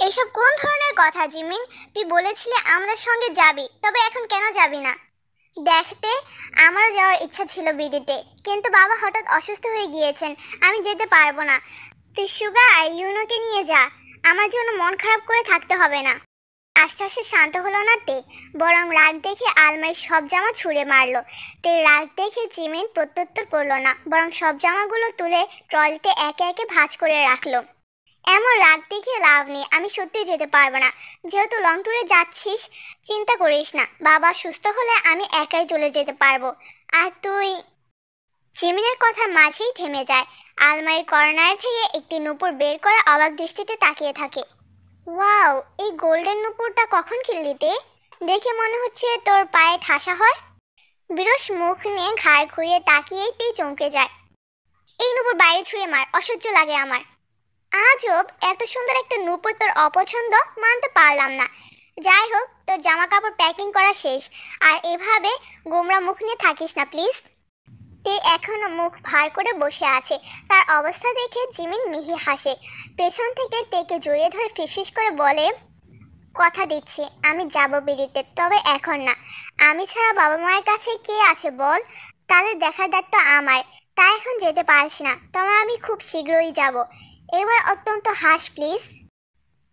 এসব কোন ধরনের কথা জিমিন? তুই বলেছিলি আমাদের সঙ্গে যাবি, তবে এখন কেন যাবি না? দেখতে আমারও যাওয়ার ইচ্ছা ছিল বিডিতে, কিন্তু বাবা হঠাৎ অসুস্থ হয়ে গিয়েছেন, আমি যেতে পারবো না। তুই সুগা আর ইউনোকে নিয়ে যা, আমার জন্য মন খারাপ করে থাকতে হবে না। আস্তে আস্তে শান্ত হলো না তে, বরং রাগ দেখে আলমারির সব জামা ছুঁড়ে মারলো। তে রাগ দেখে জিমিন প্রত্যুত্তর করলো না, বরং সব জামাগুলো তুলে ট্রলিতে একে একে ভাঁজ করে রাখলো। এমন রাগ দেখিয়ে লাভ নেই, আমি সত্যি যেতে পারবো না। যেহেতু লং ট্যুরে যাচ্ছিস, চিন্তা করিস না, বাবা সুস্থ হলে আমি একাই চলে যেতে পারবো। আর তুই। জিমিনের কথার মাঝেই থেমে যায়। আলমারির কর্নার থেকে একটি নূপুর বের করে অবাক দৃষ্টিতে তাকিয়ে থাকে। ওয়াও, এই গোল্ডেন নূপুরটা কখন কিনলি তে? দেখে মনে হচ্ছে তোর পায়ে ঠাসা হয়। বিরস মুখ নিয়ে ঘাড় ঘুরিয়ে তাকিয়েই তে চমকে যায়। এই নূপুর বাইরে ছুঁড়ে মার, অসহ্য লাগে আমার। আজব, এত সুন্দর একটা নূপুর তোর অপছন্দ, মানতে পারলাম না। যাই হোক, তোর জামা কাপড় প্যাকিং করা শেষ, আর এভাবে গোমরা মুখ নিয়ে থাকিস না প্লিজ। তে এখনো মুখ ভার করে বসে আছে। তার অবস্থা দেখে জিমিন মিহি হাসে। পেছন থেকে তেকে জড়িয়ে ধরে ফিসফিস করে বলে, কথা দিচ্ছি আমি যাব বেরিতে, তবে এখন না। আমি ছাড়া বাবা মায়ের কাছে কে আছে বল? তাদের দেখার দায়িত্ব আমার, তাই এখন যেতে পারছি না, তবে আমি খুব শীঘ্রই যাব। এবার অত্যন্ত হাস প্লিজ।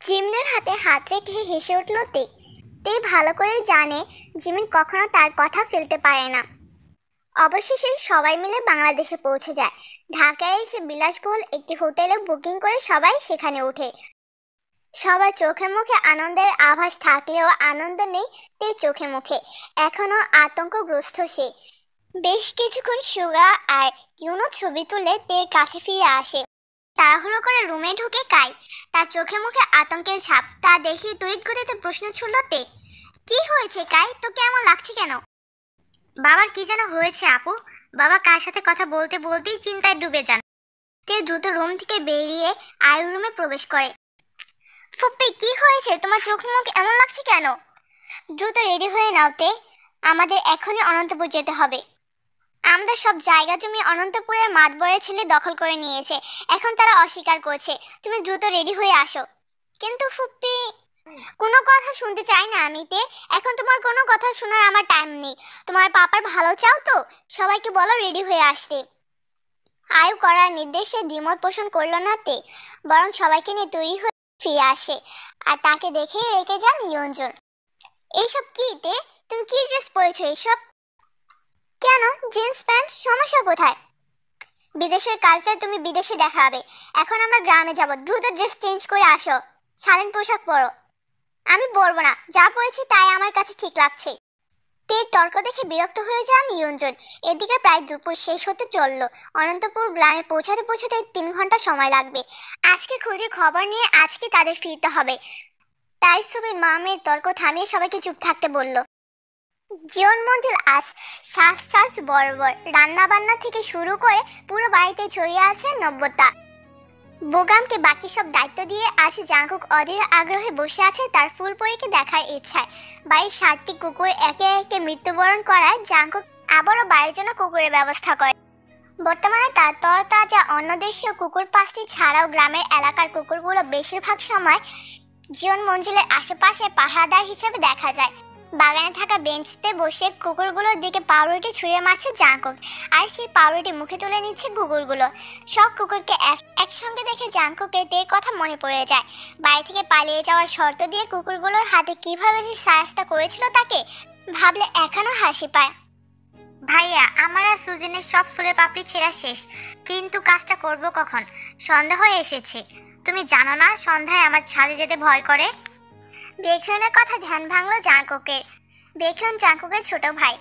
জিমিনের হাতে হাত রেখে হেসে উঠল তে। তে ভালো করে জানে জিমিন কখনো তার কথা ফেলতে পারে না। অবশেষে সবাই মিলে বাংলাদেশে পৌঁছে যায়। ঢাকায় এসে বিলাসবহুল একটি হোটেলে বুকিং করে সবাই সেখানে ওঠে। সবার চোখে মুখে আনন্দের আভাস থাকলেও আনন্দ নেই তের চোখে মুখে। এখনো আতঙ্কগ্রস্ত সে। বেশ কিছুক্ষণ সুগা আর ইউনো ছবি তুলে তের কাছে ফিরে আসে। তাড়াহুড়ো করে রুমে ঢুকে কাই, তার চোখে মুখে আতঙ্কের ছাপ। তা দেখে তড়িৎ গতিতে প্রশ্ন ছুড়ল তে, কি হয়েছে কাই, তো কেমন লাগছে কেন? বাবার কি যেন হয়েছে আপু, বাবা কার সাথে কথা বলতে বলতেই চিন্তায় ডুবে যান। তে দ্রুত রুম থেকে বেরিয়ে আয়ু রুমে প্রবেশ করে। ফুপ্পি কি হয়েছে, তোমার চোখ মুখ এমন লাগছে কেন? দ্রুত রেডি হয়ে নাও তে, আমাদের এখনই অনন্তপুর যেতে হবে। আমাদের সব জায়গা জমি অনন্তপুরের মাতবরের ছেলে দখল করে নিয়েছে, এখন তারা অস্বীকার করছে। তুমি দ্রুত রেডি হয়ে আসো। কিন্তু ফুপ্পি। কোনো কথা শুনতে চাই না আমি তে, এখন তোমার কোনো কথা শোনার আমার টাইম নেই। তোমার পাপার ভালো চাও তো সবাইকে বলো রেডি হয়ে আসতে। আয়ু করার নির্দেশে দ্বিমত পোষণ করলো না তে, বরং সবাইকে নিয়ে তৈরি হয়ে ফিরে আসে। আর তাকে দেখে রেখে যান ইয়ঞ্জন। এইসব কি তে, তুমি কি ড্রেস পরেছো এইসব? কেন জিন্স প্যান্ট, সমস্যা কোথায়? বিদেশের কালচার তুমি বিদেশে দেখাবে, এখন আমরা গ্রামে যাব, দ্রুত ড্রেস চেঞ্জ করে আসো, শালীন পোশাক পরো। আমি পরবো না, যা পরেছি তাই আমার কাছে ঠিক লাগছে। তের তর্ক দেখে বিরক্ত হয়ে যান ইয়ঞ্জন। এদিকে প্রায় দুপুর শেষ হতে চলল। অনন্তপুর গ্রামে পৌঁছাতে পৌঁছাতে 3 ঘন্টা সময় লাগবে। আজকে খুঁজে খবর নিয়ে আজকে তাদের ফিরতে হবে। তাই সুমির মামের তর্ক থামিয়ে সবাইকে চুপ থাকতে বলল। জীবন মঞ্জিল আজ শ্বাস বরাবর রান্না বান্না থেকে শুরু করে পুরো বাড়িতে ছড়িয়ে আছে নব্যতা। বোগামকে বাকি সব দায়িত্ব দিয়ে আজ জাঙ্কুক অধীর আগ্রহে বসে আছে তার ফুলপরীকে দেখার ইচ্ছায়। বাড়ির 7টি কুকুর একে একে মৃত্যুবরণ করায় জাঙ্কুক আবারও বাড়ির জন্য কুকুরের ব্যবস্থা করে। বর্তমানে তার তরতাজা অন্য দেশীয় কুকুর 5টি ছাড়াও গ্রামের এলাকার কুকুরগুলো বেশিরভাগ সময় জীবন মঞ্জিলের আশেপাশে পাহারাদার হিসেবে দেখা যায়। বাগানে থাকা বেঞ্চতে বসে কুকুরগুলোর দিকে পাউরুটি ছুঁড়ে মারছে জাঙ্কুক, আর সেই পাউরুটি মুখে তুলে নিচ্ছে কুকুরগুলো। সব কুকুরকে একসঙ্গে দেখে জাঙ্কুকের তের কথা মনে পড়ে যায়। বাড়ি থেকে পালিয়ে যাওয়ার শর্ত দিয়ে কুকুরগুলোর হাতে কিভাবে যে সাহায্য করেছিল তাকে ভাবলে এখনো হাসি পায়। ভাইয়া, আমার আর সুজিনের সব ফুলের পাপড়ি ছেঁড়া শেষ, কিন্তু কাজটা করব কখন? সন্ধ্যা হয়ে এসেছে, তুমি জানো না সন্ধ্যায় আমার ছাদে যেতে ভয় করে। বেখিয়নের কথা ধ্যান ভাঙলো জাঙ্কুকের। বেখিয়ন জাঙ্কুকের ছোট ভাই,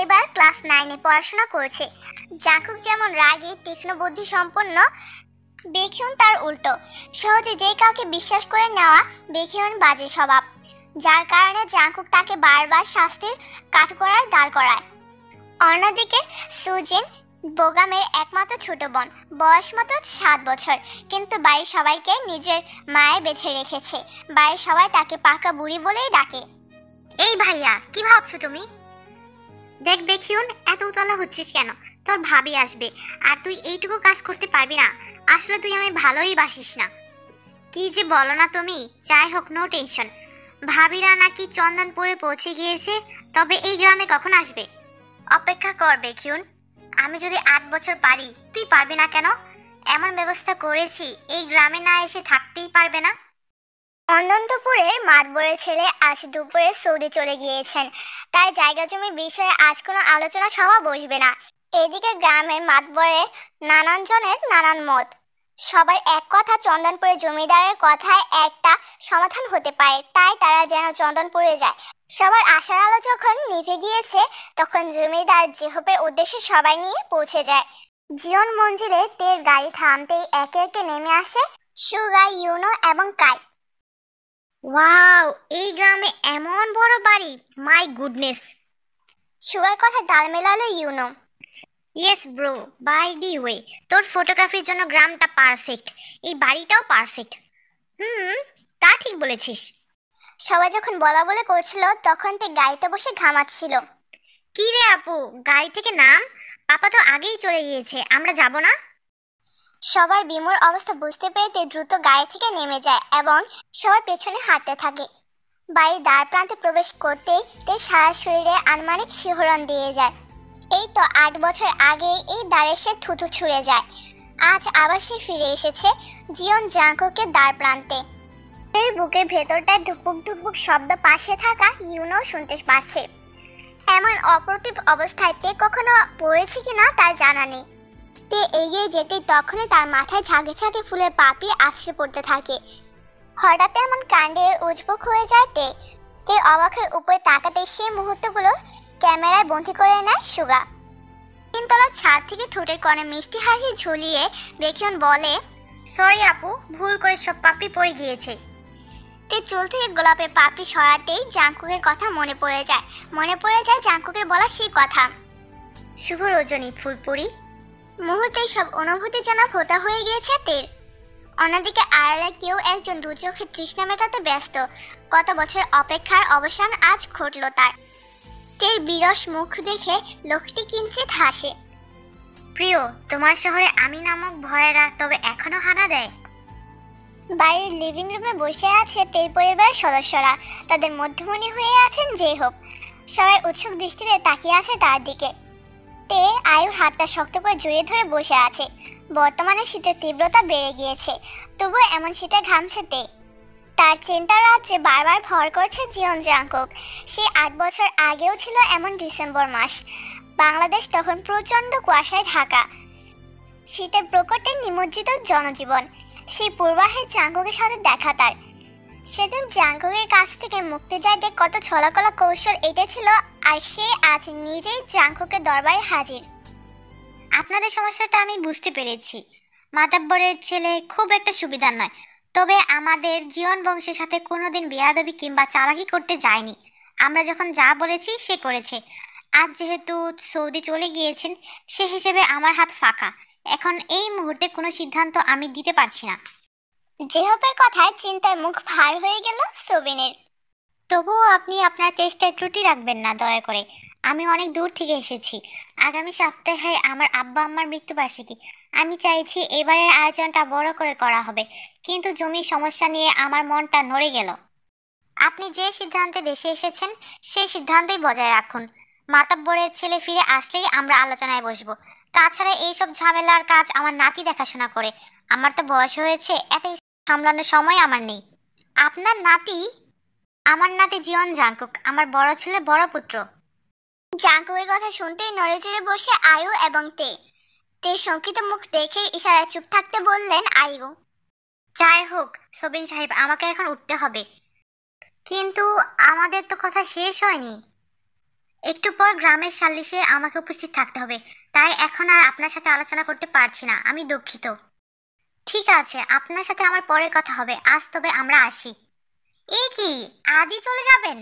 এবার ক্লাস 9-এ পড়াশোনা করছে। জাঙ্কুক যেমন রাগী তীক্ষ্ণ বুদ্ধি সম্পন্ন, বেখিয়ন তার উল্টো। সহজে যে কাউকে বিশ্বাস করে নেওয়া বেখিয়ন বাজে স্বভাব, যার কারণে জাঙ্কুক তাকে বারবার শাস্তির কাঠগড়ায় দাঁড় করায়। অন্যদিকে সুজিন বোগামের একমাত্র ছোট বোন, বয়স মাত্র 7 বছর, কিন্তু বাড়ির সবাইকে নিজের মায়ে বেঁধে রেখেছে। বাড়ির সবাই তাকে পাকা বুড়ি বলেই ডাকে। এই ভাইয়া, কি ভাবছো তুমি? দেখ বেখিয়ন, এত উতলা হচ্ছিস কেন? তোর ভাবি আসবে, আর তুই এইটুকু কাজ করতে পারবি না। আসলে তুই আমায় ভালোই বাসিস না। কি যে বলো না তুমি। যাই হোক, নো টেনশন। ভাবিরা নাকি চন্দনপুরে পৌঁছে গিয়েছে, তবে এই গ্রামে কখন আসবে? অপেক্ষা কর বেকিউন। আমি যদি 8 বছর পারি, তুই পারবি না কেন? এমন ব্যবস্থা করেছি, এই গ্রামে না এসে থাকতেই পারবে না। অনন্তপুরের মাতবরের ছেলে আজ দুপুরে সৌদি চলে গিয়েছেন, তাই জায়গা জমির বিষয়ে আজ কোনো আলোচনা সভা বসবে না। এদিকে গ্রামের মাতবরে নানান জনের নানান মত। সবার এক কথা, চন্দনপুরে জমিদারের কথায় একটা সমাধান হতে পারে, তাই তারা যেন চন্দনপুরে যায়। সবার আশার আলো যখন নিভে গিয়েছে, তখন জমিদার জেহবের উদ্দেশ্যে সবাই নিয়ে পৌঁছে যায়। জিয়ন মঞ্জিলে তের গাড়ি থামতেই একে একে নেমে আসে সুগা, ইউনো এবং কাই। ওয়াও, এই গ্রামে এমন বড় বাড়ি! My goodness. সুগার কথা তাল মেলালো you know. Yes bro, by the way, তোর ফটোগ্রাফির জন্য গ্রামটা পারফেক্ট, এই বাড়িটাও পারফেক্ট। তা ঠিক বলেছিস। সবাই যখন বলা বলে করছিল, তখন তে গাড়িতে বসে ঘামাচ্ছিল। কি রে আপু, গাড়ি থেকে নাম, পাপা তো আগেই চলে গিয়েছে, আমরা যাব না? সবার বিমূঢ় অবস্থা বুঝতে পেরে তে দ্রুত গাড়ি থেকে নেমে যায় এবং সবার পেছনে হাঁটতে থাকে। বাড়ির দ্বার প্রান্তে প্রবেশ করতেই তে সারা শরীরে আনুমানিক শিহরণ দিয়ে যায়। এই তো 8 বছর আগে এই দ্বারে সে থুথু ছুঁড়ে যায়। আজ আবার সে ফিরে এসেছে জিয়ন জাংকুকে দ্বার প্রান্তে। এর বুকের ভেতরটায় ধুকপুক ধুকপুক শব্দ পাশে থাকা ইউনো শুনতে পাচ্ছে। এমন অপ্রতিভ অবস্থায় তে কখনো পড়েছে কিনা তার জানা নেই। তে এগিয়ে যেতে তখনই তার মাথায় ঝাঁকে ঝাঁকে ফুলের পাপড়ি আছড়ে পড়তে থাকে। হঠাৎ এমন কাণ্ডে উজবুক হয়ে যায় তে। তে অবাক হয়ে উপরে তাকাতে সেই মুহূর্তগুলো ক্যামেরায় বন্দি করে নেয় সুগা। তিনতলা ছাদ থেকে ঠোঁটের কোণে মিষ্টি হাসি ঝুলিয়ে বেকিউন বলে, সরি আপু, ভুল করে সব পাপড়ি পড়ে গিয়েছে। তে চুল থেকে গোলাপের পাপড়ি সরাতেই জাংকুকের কথা মনে পড়ে যায় জাংকুকের বলা সেই কথা। শুভ রজনী ফুলপুরি। মুহূর্তেই সব অনুভূতি যেন ভোতা হয়ে গিয়েছে তের। অন্যদিকে আড়ালে কেউ একজন দু চোখে তৃষ্ণা মেটাতে ব্যস্ত। কত বছর অপেক্ষার অবসান আজ ঘটল তার। তের বিরস মুখ দেখে লোকটি কিঞ্চিত হাসে। প্রিয়, তোমার শহরে আমি নামক ভয়েরা তবে এখনো হানা দেয়? বাড়ির লিভিং রুমে বসে আছে তের পরিবারের সদস্যরা, তাদের মধ্যমণি হয়ে আছেন জেহব। সবাই উৎসুক দৃষ্টিতে তাকিয়ে আছে তার দিকে। তে আয়ুর হাতটা শক্ত করে জড়িয়ে ধরে বসে আছে। বর্তমানে শীতের তীব্রতা বেড়ে গিয়েছে, তবুও এমন শীতে ঘামছে তে। তার চিন্তার রাজ্যে বারবার ভর করছে জিয়ন জাংকুক। সে 8 বছর আগেও ছিল এমন ডিসেম্বর মাস। বাংলাদেশ তখন প্রচণ্ড কুয়াশায় ঢাকা। শীতের প্রকটে নিমজ্জিত জনজীবন। সেই পূর্বাহে জাংকুকের সাথে দেখা তার। সেদিন জাংকুকের কাছ থেকে মুক্তি চাইতে কত ছলাকলা কৌশল এঁটেছিল, আর সে আজ নিজেই জাংকুকের দরবারে হাজির। আপনাদের সমস্যাটা আমি বুঝতে পেরেছি। মাতাব্বরের ছেলে খুব একটা সুবিধার নয়, তবে আমাদের জীবন বংশের সাথে কোনোদিন বেয়াদবি কিংবা চালাকি করতে যায়নি। আমরা যখন যা বলেছি সে করেছে। আজ যেহেতু সৌদি চলে গিয়েছেন, সে হিসেবে আমার হাত ফাঁকা। এখন এই মুহূর্তে কোনো সিদ্ধান্ত আমি দিতে পারছি না। জেহবের কথায় চিন্তায় মুখ ভার হয়ে গেল সোবিনের। তবুও আপনি আপনার চেষ্টায় ত্রুটি রাখবেন না দয়া করে। আমি অনেক দূর থেকে এসেছি। আগামী সপ্তাহে আমার আব্বা আম্মার মৃত্যুবার্ষিকী। আমি চাইছি এবারের আয়োজনটা বড় করে করা হবে, কিন্তু জমির সমস্যা নিয়ে আমার মনটা নড়ে গেল। আপনি যে সিদ্ধান্তে দেশে এসেছেন সেই সিদ্ধান্তই বজায় রাখুন। মাতাব্বরের ছেলে ফিরে আসলেই আমরা আলোচনায় বসবো। তাছাড়া এইসব ঝামেলার কাজ আমার নাতি দেখাশোনা করে। আমার তো বয়স হয়েছে, এত সামলানোর সময় আমার নেই। আপনার নাতি? আমার নাতি জিয়ন জাংকুক, আমার বড় ছেলের বড় পুত্র। জাংকুকের কথা শুনতেই নড়ে চড়ে বসে আয়ু এবং তে। শঙ্কিত মুখ দেখে ইশারায় চুপ থাকতে বললেন আয়ু। যাই হোক সোবিন সাহেব, আমাকে এখন উঠতে হবে। কিন্তু আমাদের তো কথা শেষ হয়নি। একটু পর গ্রামের সালিশে আমাকে উপস্থিত থাকতে হবে, তাই এখন আর আপনার সাথে আলোচনা করতে পারছি না, আমি দুঃখিত। ঠিক আছে, আপনার সাথে আমার পরে কথা হবে। আজ তবে আমরা আসি। এই কি, আজই চলে যাবেন?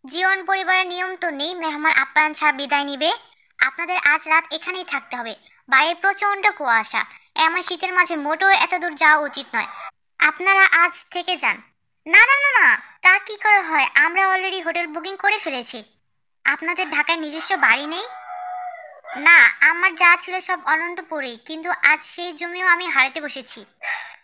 জীবন পরিবারের নিয়ম তো নেই মেহমান আপ্যায়ন ছাড়া বিদায় নিবে। আপনাদের আজ রাত এখানেই থাকতে হবে। বাইরে প্রচণ্ড কুয়াশা, এমন শীতের মাঝে মোটেও এত দূর যাওয়া উচিত নয়। আপনারা আজ থেকে যান। না না না না, তা কি করে হয়? আমরা অলরেডি হোটেল বুকিং করে ফেলেছি। আপনাদের ঢাকায় নিজস্ব বাড়ি নেই? না, আমার যা ছিল সব অনন্তপুরেই, কিন্তু আজ সেই জমিও আমি হারাতে বসেছি।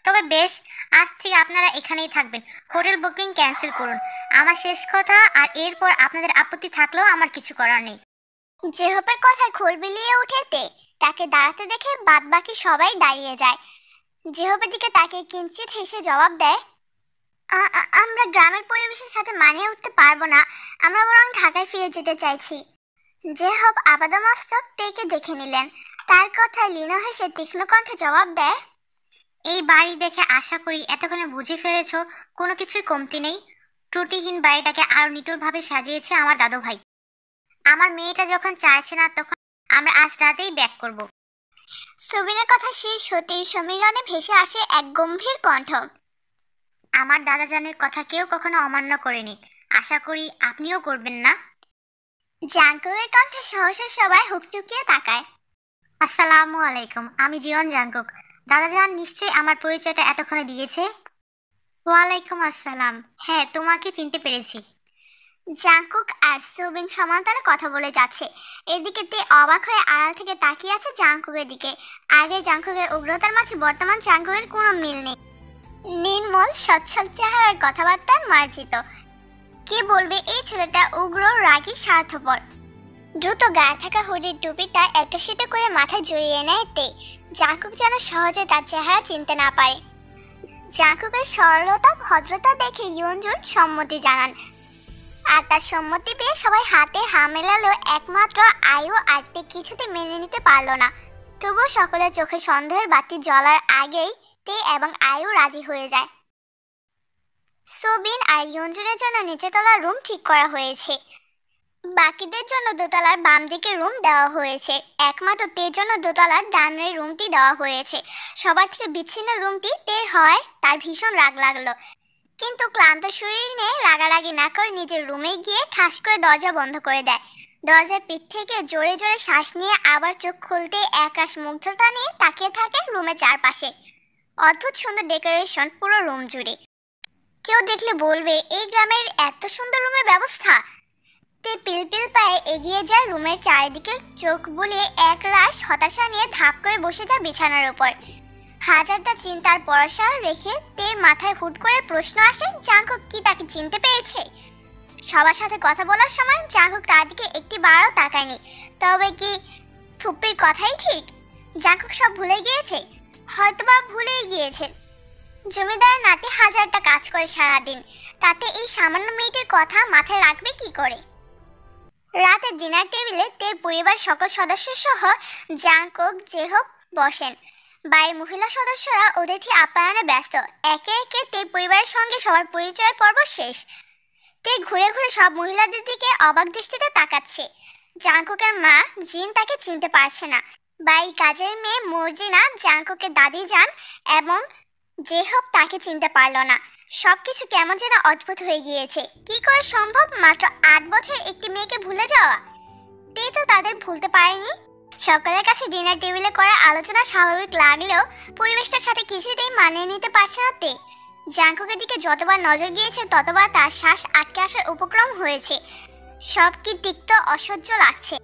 তবে বেশ, আজ থেকে আপনারা এখানেই থাকবেন। হোটেল বুকিং ক্যান্সেল করুন, আমার শেষ কথা। আর এরপর আপনাদের আপত্তি থাকলেও আমার কিছু করার নেই। জেহপের কথায় খোল বিলিয়ে উঠেতে তাকে দাঁড়াতে দেখে বাদবাকি সবাই দাঁড়িয়ে যায়। জেহপের দিকে তাকে কিঞ্চিত হেসে জবাব দেয়, আমরা গ্রামের পরিবেশের সাথে মানিয়ে উঠতে পারবো না, আমরা বরং ঢাকায় ফিরে যেতে চাইছি। জেহব আপাদমস্তক তেকে দেখে নিলেন। তার কথায় লিনো হেসে তীক্ষ্ণ কণ্ঠে জবাব দেয়, এই বাড়ি দেখে আশা করি এতক্ষণে বুঝে ফেলেছ কোনো কিছুর কমতি নেই। ত্রুটিহীন বাড়িটাকে আরো নিটুরভাবে সাজিয়েছে আমার দাদু ভাই। আমার মেয়েটা যখন চাইছে না, তখন আমরা আজ রাতেই ব্যাক করব। সুবিনের কথা শেষ হতেই সমীরণে ভেসে আসে এক গম্ভীর কণ্ঠ, আমার দাদাজানের কথা কেউ কখনো অমান্য করেনি, আশা করি আপনিও করবেন না। জাঙ্কুকের কণ্ঠে সহসা সবাই হুকচুকিয়ে তাকায়। আসসালামু আলাইকুম, আমি জীবন জাঙ্কুক। দাদাজান নিশ্চয়ই আমার পরিচয়টা এতক্ষণে দিয়েছে। ওয়ালাইকুম আসসালাম, হ্যাঁ তোমাকে চিনতে পেরেছি। জাঙ্কুক আর সুবিন সমান্তরালে কথা বলে যাচ্ছে। এদিকে তে অবাক হয়ে আড়াল থেকে তাকিয়ে আছে জাঙ্কুকের দিকে। আগে জাঙ্কুকের উগ্রতার মাঝে বর্তমান জাঙ্কুকের কোনো মিল নেই। নির্মল সচ্ছল চেহারার কথাবার্তায় মার্জিত। কি বলবে এই ছেলেটা উগ্র, রাগী, স্বার্থপর। দ্রুত গায়ে থাকা হুডির টুপিটা একটা সেটে করে মাথায় জড়িয়ে নেয় তে। জাঙ্কুক যেন সহজে তার চেহারা চিনতে না পারে। জাঙ্কুকের সরলতা, ভদ্রতা দেখে ইয়ঞ্জুন সম্মতি জানান। আর তার সম্মতি পেয়ে সবাই হাতে হা মেলালেও একমাত্র আয়ু আরতে কিছুতে মেনে নিতে পারল না। তবুও সকলের চোখে সন্দেহের বাতি জ্বলার আগেই তে এবং আয়ু রাজি হয়ে যায়। সুবিন আর ইয়ঞ্জুনের জন্য নিচেতলার রুম ঠিক করা হয়েছে। বাকিদের জন্য দোতলার বাম দিকে রুম দেওয়া হয়েছে। একমাত্র তের জন্য দোতলার ডানের রুমটি দেওয়া হয়েছে। সবার থেকে বিচ্ছিন্ন রুমটি তের হয় তার ভীষণ রাগ লাগলো, কিন্তু ক্লান্ত শরীর নিয়ে রাগারাগি না করে নিজের রুমে গিয়ে ঠাস করে দরজা বন্ধ করে দেয়। দরজার পিঠ থেকে জোরে জোরে শ্বাস নিয়ে আবার চোখ খুলতে একরাশ মুগ্ধতা নিয়ে তাকিয়ে থাকে রুমের চারপাশে। অদ্ভুত সুন্দর ডেকোরেশন পুরো রুম জুড়ে। কেউ দেখলে বলবে এই গ্রামের এত সুন্দর রুমের ব্যবস্থা। তে পিলপিল পায়ে এগিয়ে যায় রুমের চারিদিকে, চোখ বুলিয়ে একরাশ হতাশা নিয়ে ধাপ করে বসে যায় বিছানার উপর। হাজারটা চিন্তার পরশা রেখে তের মাথায় হুট করে প্রশ্ন আসে, জাঙ্কুক কি তাকে চিনতে পেরেছে? সবার সাথে কথা বলার সময় জাঙ্কুক তার দিকে একটি বারও তাকায়নি। তবে কি ফুপ্পির কথাই ঠিক? জাঙ্কুক সব ভুলে গিয়েছে? হয়তোবা ভুলেই গিয়েছে। জমিদারের নাতি হাজারটা কাজ করে সারাদিন, তাতে এই সামান্য মেয়েটির কথা মাথায় রাখবে কি করে? রাতের ডিনার টেবিলে তের পরিবার সকল সদস্য সহ জাঙ্কুক জেহব বসেন। বাড়ির মহিলা সদস্যরা অতিথি আপ্যায়নে ব্যস্ত। একে একে তের পরিবারের সঙ্গে সবার পরিচয় পর্ব শেষ। তে ঘুরে ঘুরে সব মহিলাদের দিকে অবাক দৃষ্টিতে তাকাচ্ছে। জাঙ্কুকের মা জিন তাকে চিনতে পারছে না। বাড়ির কাজের মেয়ে মর্জিনা জাঙ্কুকের দাদি যান এবং জেহব তাকে চিনতে পারল না। সবকিছু কেমন যেন অদ্ভুত হয়ে গিয়েছে। কি করে সম্ভব মাত্র 8 বছরের একটি মেয়েকে ভুলে যাওয়া? তে তো তাদের ভুলতে পারেনি। সকলের কাছে ডিনার টেবিলে করা আলোচনা স্বাভাবিক লাগলেও পরিবেশটার সাথে কিছুতেই মানিয়ে নিতে পারছে না তে। জাঙ্কুকের দিকে যতবার নজর গিয়েছে ততবার তার শ্বাস আটকে আসার উপক্রম হয়েছে। সব কি তিক্ত, অসহ্য লাগছে।